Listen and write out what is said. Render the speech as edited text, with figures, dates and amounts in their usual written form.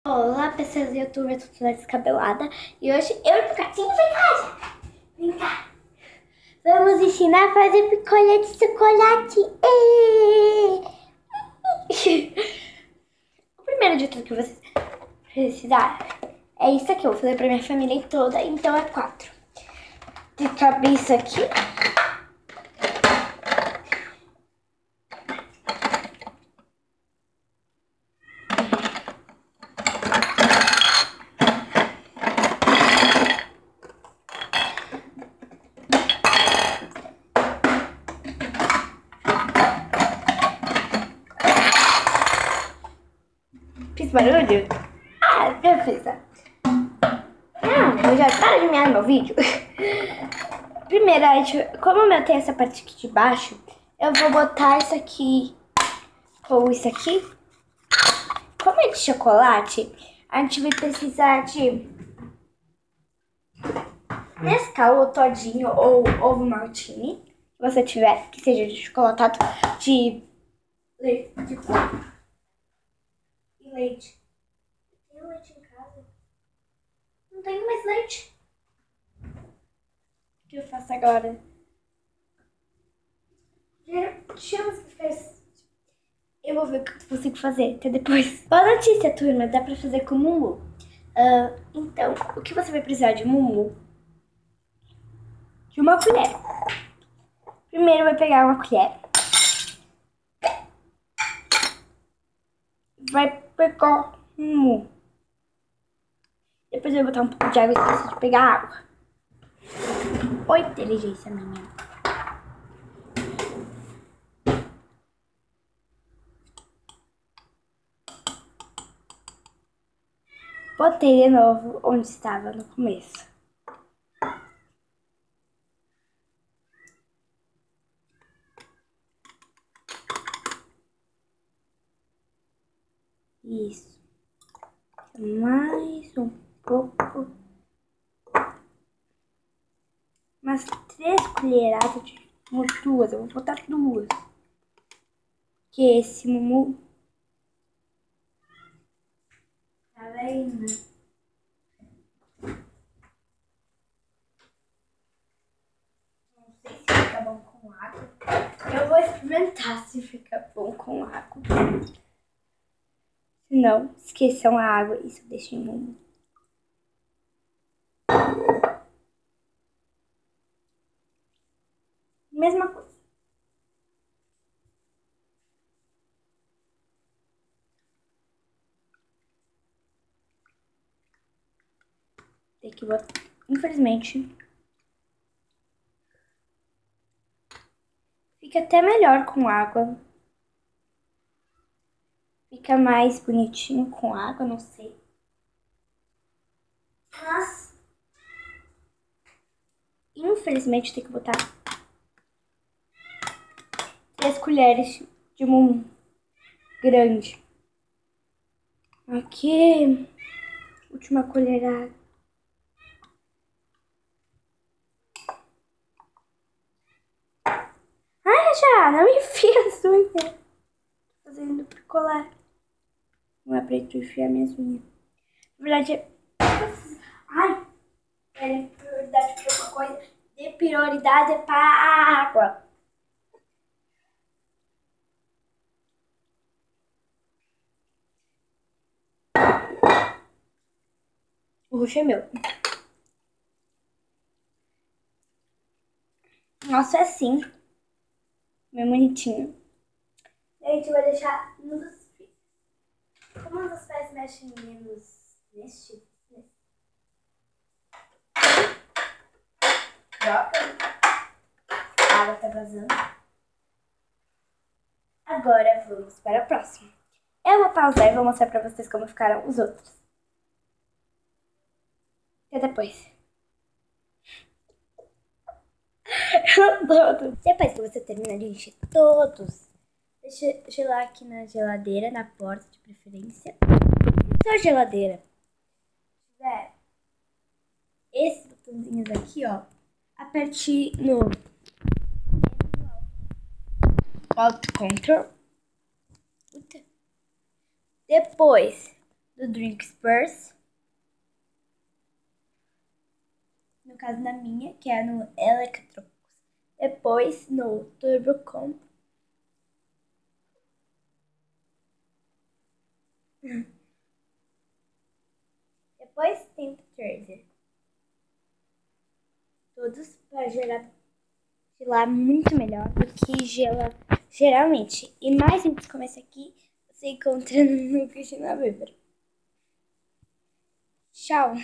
Olá, pessoas do YouTube, eu tô toda descabelada e hoje eu e o Gatinho vem cá. Vem cá. Vamos ensinar a fazer picolé de chocolate. O primeiro de tudo que vocês precisar é isso aqui. Eu vou fazer pra minha família toda, então é 4. Tem que abrir isso aqui. Fiz barulho? Ah, já fiz. Não, já para de mirar no meu vídeo. Primeiro, como o meu tem essa parte aqui de baixo, eu vou botar isso aqui ou isso aqui. Como é de chocolate, a gente vai precisar de Nescau ou todinho ou ovo maltine, se você tiver, que seja de chocolatado, de leite de coco e leite. Tem leite em casa? Não tenho mais leite. O que eu faço agora? Eu vou ver o que eu consigo fazer até depois. Boa notícia, turma, dá pra fazer com mumu. Então, o que você vai precisar de mumu? De uma colher. Primeiro vai pegar uma colher. Vai pegar mumu. Depois eu vou botar um pouco de água e esqueci de pegar água. Oi, inteligência minha. Botei de novo onde estava no começo. Isso. Mais um pouco. Umas 3 colheradas de umas 2. Eu vou botar 2. Que esse mumu. Tá vendo? Não sei se fica bom com água. Eu vou experimentar se fica bom com água. Se não, esqueçam a água e isso deixa em mumu. Mesma coisa. Tem que botar. Infelizmente, fica até melhor com água. Fica mais bonitinho com água, não sei. Mas, infelizmente, tem que botar 3 colheres de mumu grande. Aqui, última colherada. Ai, já, não me enfia as unhas. Tô fazendo picolé. Não é pra tu enfiar minhas unhas. Na verdade, ai, prioridade pra uma coisa. De prioridade é para a água. O roxo é meu. Nossa, é assim. Bem bonitinho. E a gente vai deixar nos... Como os pés mexem menos neste... Droga. A água tá vazando. Agora vamos para o próximo. Eu vou pausar e vou mostrar pra vocês como ficaram os outros. Até depois. Depois que você terminar de encher todos, deixa gelar aqui na geladeira, na porta de preferência. Se a geladeira tiver esses botãozinhos aqui, ó, aperte no Auto Control. Depois do Drink Spurs. No caso da minha, que é no Electrocos. Depois no Turbocom. Depois tem o Tracer. Todos para gelar muito melhor do que gela geralmente. E mais simples como esse aqui, você encontra no Cristina Weber. Tchau!